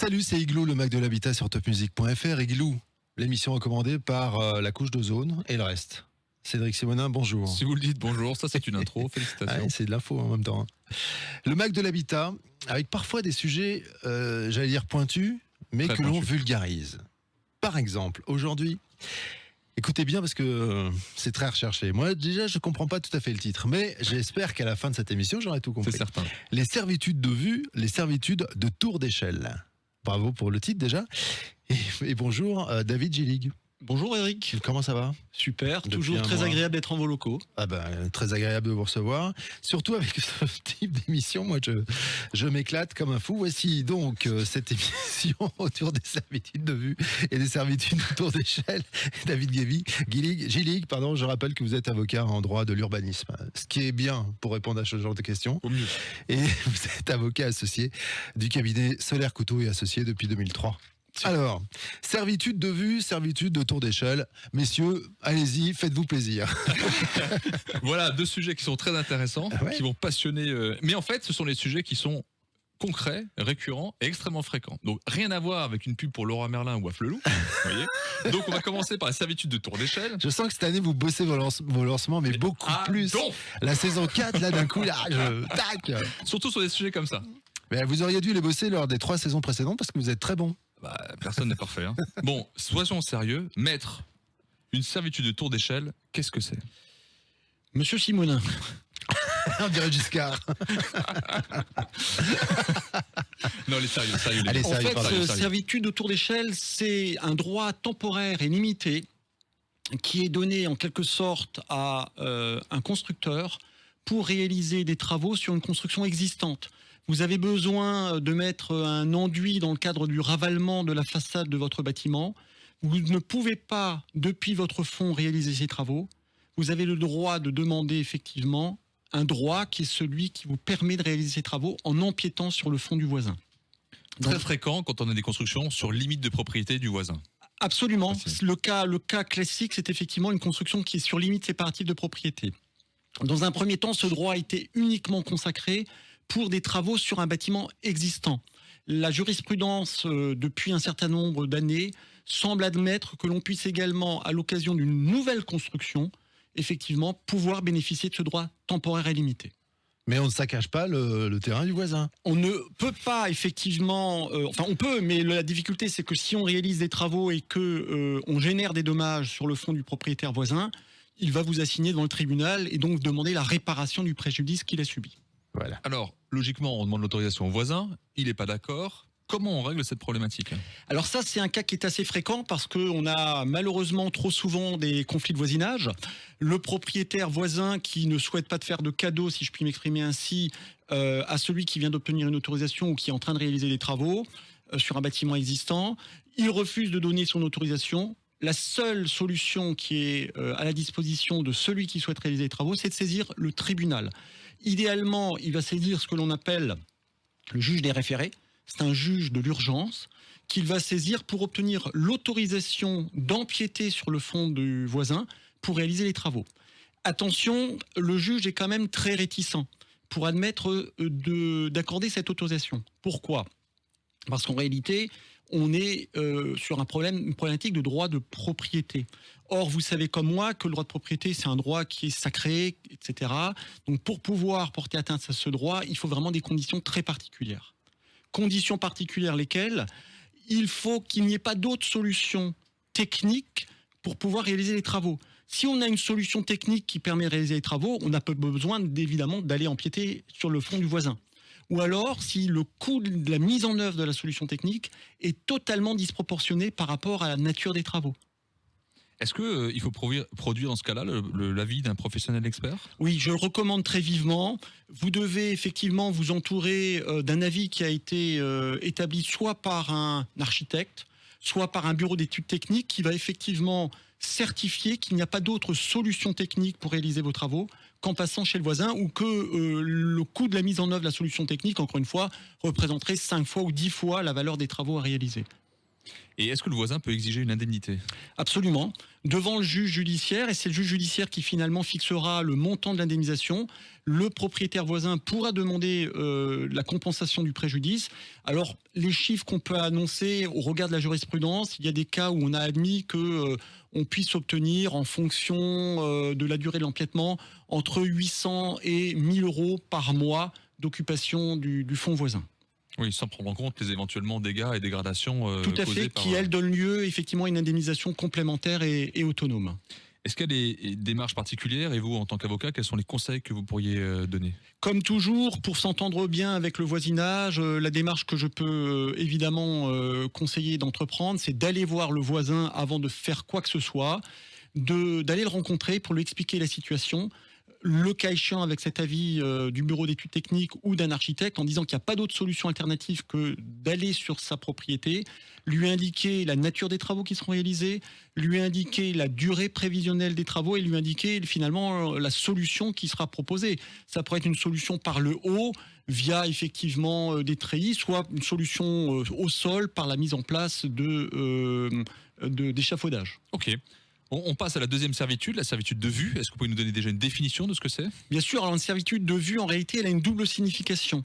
Salut, c'est Igloo, le Mac de l'habitat sur topmusic.fr. Igloo, l'émission recommandée par la couche d'ozone et le reste. Cédric Simonin, bonjour. Si vous le dites bonjour, ça c'est une intro, félicitations. Ouais, c'est de l'info en même temps. Le Mac de l'habitat, avec parfois des sujets, j'allais dire pointus, mais Très que l'on pointu. vulgarise. Par exemple, aujourd'hui, écoutez bien parce que c'est très recherché. Moi, déjà, je comprends pas tout à fait le titre, mais j'espère qu'à la fin de cette émission, j'aurai tout compris. C'est certain. Les servitudes de vue, les servitudes de tour d'échelle. Bravo pour le titre déjà. Et bonjour David Gillig. Bonjour Eric, Comment ça va? super, Depuis toujours un très mois. agréable d'être en vos locaux. Ah ben, très agréable de vous recevoir. Surtout avec ce type d'émission, moi je m'éclate comme un fou. Voici donc cette émission autour des servitudes de vue et des servitudes de tour d'échelle. David Gillig, pardon, je rappelle que vous êtes avocat en droit de l'urbanisme, ce qui est bien pour répondre à ce genre de questions. Au mieux. Et vous êtes avocat associé du cabinet Solaire Couteau et Associés depuis 2003. Alors, servitude de vue, servitude de tour d'échelle. Messieurs, allez-y, faites-vous plaisir. Voilà deux sujets qui sont très intéressants, Ah ouais. qui vont passionner. Mais en fait, ce sont les sujets qui sont concrets, récurrents et extrêmement fréquents. Donc rien à voir avec une pub pour Leroy Merlin ou Afflelou. Vous voyez. Donc on va commencer par la servitude de tour d'échelle. Je sens que cette année, vous bossez vos lancements, mais beaucoup plus. donc, La saison 4, là, d'un coup, là, tac. surtout sur des sujets comme ça. Mais vous auriez dû les bosser lors des 3 saisons précédentes parce que vous êtes très bon. Bah, personne n'est parfait. Hein. Bon, soyons sérieux. Maître, une servitude de tour d'échelle, qu'est-ce que c'est? Monsieur Simonin, On dirait Giscard. Non, les sérieux, sérieux. Les Allez, gars. en sérieux, fait, pardon, sérieux. servitude autour d'échelle, c'est un droit temporaire et limité qui est donné en quelque sorte à un constructeur pour réaliser des travaux sur une construction existante. Vous avez besoin de mettre un enduit dans le cadre du ravalement de la façade de votre bâtiment. Vous ne pouvez pas, depuis votre fonds, réaliser ces travaux. Vous avez le droit de demander effectivement un droit qui est celui qui vous permet de réaliser ces travaux en empiétant sur le fonds du voisin. Très Donc, fréquent quand on a des constructions sur limite de propriété du voisin. absolument. Merci. Le cas classique, c'est effectivement une construction qui est sur limite séparative de propriété. Dans un premier temps, ce droit a été uniquement consacré pour des travaux sur un bâtiment existant. La jurisprudence, depuis un certain nombre d'années, semble admettre que l'on puisse également, à l'occasion d'une nouvelle construction, effectivement, pouvoir bénéficier de ce droit temporaire et limité. Mais on ne saccage pas le terrain du voisin. On ne peut pas effectivement, enfin on peut, mais la difficulté c'est que si on réalise des travaux et que on génère des dommages sur le fonds du propriétaire voisin, il va vous assigner devant le tribunal et donc demander la réparation du préjudice qu'il a subi. Voilà. Alors, logiquement, on demande l'autorisation au voisin, il n'est pas d'accord. Comment on règle cette problématique? Alors ça, c'est un cas qui est assez fréquent parce qu'on a malheureusement trop souvent des conflits de voisinage. Le propriétaire voisin qui ne souhaite pas de faire de cadeau, si je puis m'exprimer ainsi, à celui qui vient d'obtenir une autorisation ou qui est en train de réaliser des travaux sur un bâtiment existant, il refuse de donner son autorisation. La seule solution qui est à la disposition de celui qui souhaite réaliser les travaux, c'est de saisir le tribunal. Idéalement, il va saisir ce que l'on appelle le juge des référés. C'est un juge de l'urgence qu'il va saisir pour obtenir l'autorisation d'empiéter sur le fonds du voisin pour réaliser les travaux. Attention, le juge est quand même très réticent pour admettre d'accorder cette autorisation. Pourquoi ? Parce qu'en réalité, on est sur une problématique de droit de propriété. Or, vous savez comme moi que le droit de propriété, c'est un droit qui est sacré, etc. Donc, pour pouvoir porter atteinte à ce droit, il faut vraiment des conditions très particulières. Conditions particulières lesquelles il faut qu'il n'y ait pas d'autre solution technique pour pouvoir réaliser les travaux. Si on a une solution technique qui permet de réaliser les travaux, on n'a pas besoin évidemment d'aller empiéter sur le fonds du voisin. Ou alors, si le coût de la mise en œuvre de la solution technique est totalement disproportionné par rapport à la nature des travaux. Est-ce que il faut produire dans ce cas-là l'avis d'un professionnel expert? Oui, je le recommande très vivement. Vous devez effectivement vous entourer d'un avis qui a été établi soit par un architecte, soit par un bureau d'études techniques qui va effectivement certifier qu'il n'y a pas d'autre solution technique pour réaliser vos travaux qu'en passant chez le voisin, ou que le coût de la mise en œuvre de la solution technique, encore une fois, représenterait 5 fois ou 10 fois la valeur des travaux à réaliser. Et est-ce que le voisin peut exiger une indemnité ? Absolument. Devant le juge judiciaire, et c'est le juge judiciaire qui finalement fixera le montant de l'indemnisation, le propriétaire voisin pourra demander la compensation du préjudice. Alors, les chiffres qu'on peut annoncer au regard de la jurisprudence, il y a des cas où on a admis que on puisse obtenir, en fonction de la durée de l'empiètement, entre 800 et 1000 euros par mois d'occupation du fonds voisin. Oui, sans prendre en compte les éventuellement dégâts et dégradations Tout à causés fait, par... qui, elles, donnent lieu effectivement à une indemnisation complémentaire et autonome. Est-ce qu'il y a des démarches particulières, et vous, en tant qu'avocat, quels sont les conseils que vous pourriez donner ? Comme toujours, pour s'entendre bien avec le voisinage, la démarche que je peux évidemment conseiller d'entreprendre, c'est d'aller voir le voisin avant de faire quoi que ce soit, d'aller le rencontrer pour lui expliquer la situation, le cas échéant avec cet avis du bureau d'études techniques ou d'un architecte en disant qu'il n'y a pas d'autre solution alternative que d'aller sur sa propriété, lui indiquer la nature des travaux qui seront réalisés, lui indiquer la durée prévisionnelle des travaux et lui indiquer finalement la solution qui sera proposée. Ça pourrait être une solution par le haut via effectivement des treillis, soit une solution au sol par la mise en place d'échafaudage. Ok. On passe à la deuxième servitude, la servitude de vue. Est-ce que vous pouvez nous donner déjà une définition de ce que c'est ? Bien sûr, alors une servitude de vue, en réalité, elle a une double signification.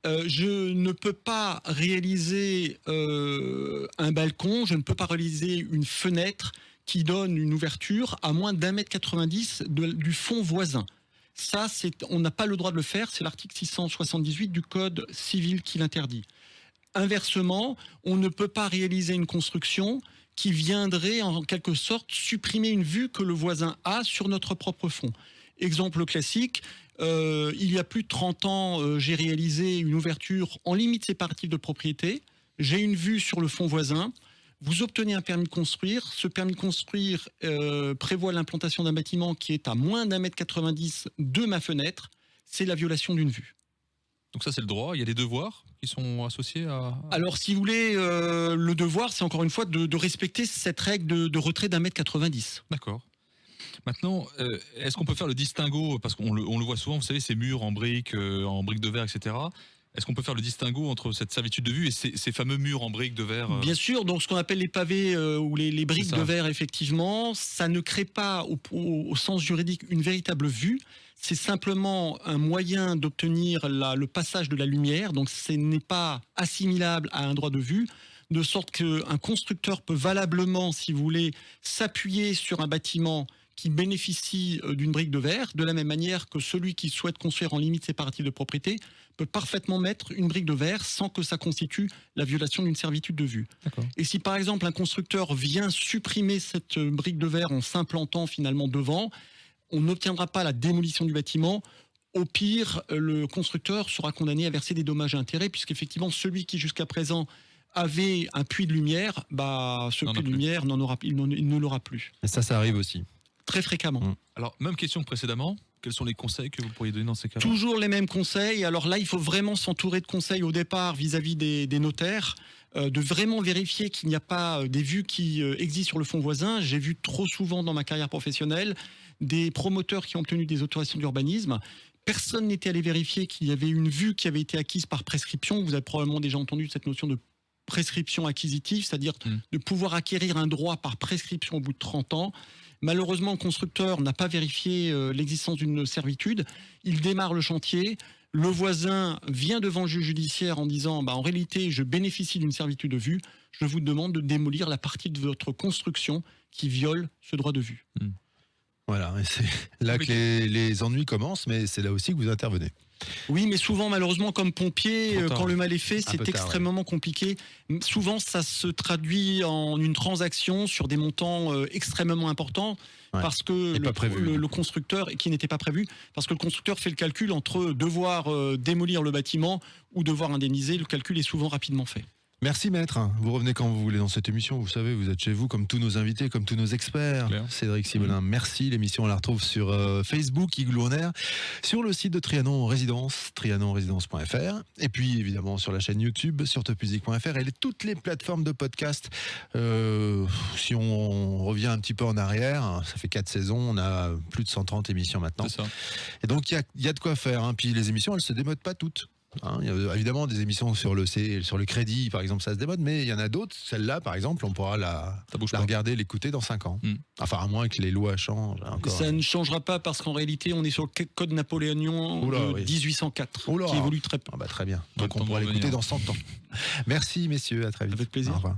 Je ne peux pas réaliser un balcon, je ne peux pas réaliser une fenêtre qui donne une ouverture à moins d'1,90 m du fond voisin. Ça, on n'a pas le droit de le faire, c'est l'article 678 du Code civil qui l'interdit. Inversement, on ne peut pas réaliser une construction qui viendrait en quelque sorte supprimer une vue que le voisin a sur notre propre fond. Exemple classique, il y a plus de 30 ans, j'ai réalisé une ouverture en limite séparative de propriété. J'ai une vue sur le fond voisin. Vous obtenez un permis de construire. Ce permis de construire prévoit l'implantation d'un bâtiment qui est à moins d'1,90 m de ma fenêtre. C'est la violation d'une vue. Donc ça, c'est le droit. Il y a des devoirs qui sont associés à... Alors, si vous voulez, le devoir, c'est encore une fois de respecter cette règle de retrait d'1,90 m. D'accord. Maintenant, est-ce qu'on peut faire le distinguo, parce qu'on le voit souvent, vous savez, ces murs en briques de verre, etc. Est-ce qu'on peut faire le distinguo entre cette servitude de vue et ces fameux murs en briques de verre Bien sûr, donc ce qu'on appelle les pavés ou les briques de verre, effectivement, ça ne crée pas, au sens juridique, une véritable vue. C'est simplement un moyen d'obtenir le passage de la lumière, donc ce n'est pas assimilable à un droit de vue, de sorte qu'un constructeur peut valablement, si vous voulez, s'appuyer sur un bâtiment qui bénéficie d'une brique de verre, de la même manière que celui qui souhaite construire en limite séparative de propriété peut parfaitement mettre une brique de verre sans que ça constitue la violation d'une servitude de vue. Et si par exemple un constructeur vient supprimer cette brique de verre en s'implantant finalement devant, on n'obtiendra pas la démolition du bâtiment. Au pire, le constructeur sera condamné à verser des dommages et intérêts, puisqu'effectivement celui qui jusqu'à présent avait un puits de lumière, ce puits de lumière, il ne l'aura plus. Et ça arrive aussi. Très fréquemment. Alors, même question que précédemment. Quels sont les conseils que vous pourriez donner dans ces cas-là ? Toujours les mêmes conseils. Alors là, il faut vraiment s'entourer de conseils au départ vis-à-vis des notaires, de vraiment vérifier qu'il n'y a pas des vues qui existent sur le fond voisin. J'ai vu trop souvent dans ma carrière professionnelle des promoteurs qui ont obtenu des autorisations d'urbanisme. Personne n'était allé vérifier qu'il y avait une vue qui avait été acquise par prescription. Vous avez probablement déjà entendu cette notion de prescription acquisitive, c'est-à-dire de pouvoir acquérir un droit par prescription au bout de 30 ans. Malheureusement, le constructeur n'a pas vérifié l'existence d'une servitude. Il démarre le chantier. Le voisin vient devant le juge judiciaire en disant en réalité, je bénéficie d'une servitude de vue. Je vous demande de démolir la partie de votre construction qui viole ce droit de vue. Voilà, et c'est là que les ennuis commencent, mais c'est là aussi que vous intervenez. Oui, mais souvent, malheureusement, comme pompier, quand le mal est fait, c'est extrêmement compliqué. Souvent, ça se traduit en une transaction sur des montants extrêmement importants, parce que le constructeur, qui n'était pas prévu, parce que le constructeur fait le calcul entre devoir démolir le bâtiment ou devoir indemniser. Le calcul est souvent rapidement fait. Merci maître, vous revenez quand vous voulez dans cette émission, vous savez, vous êtes chez vous comme tous nos invités, comme tous nos experts. Cédric Sibelin, merci, l'émission on la retrouve sur Facebook, Igloo On Air, sur le site de Trianon Résidence, trianonresidence.fr, et puis évidemment sur la chaîne YouTube, sur topmusic.fr et toutes les plateformes de podcast. Si on revient un petit peu en arrière, ça fait 4 saisons, on a plus de 130 émissions maintenant. C'est ça. Et donc il y a de quoi faire, puis les émissions elles se démodent pas toutes. Hein. Il y a évidemment des émissions sur sur le crédit, par exemple, ça se démode, mais il y en a d'autres. Celle-là, par exemple, on pourra la regarder, l'écouter dans 5 ans. Enfin, à moins que les lois changent. Encore. Ça ne changera pas parce qu'en réalité, on est sur le code napoléonien de 1804, qui évolue très peu. Très bien. Donc on pourra l'écouter dans 100 ans. Merci, messieurs. À très vite. Avec plaisir. Au revoir.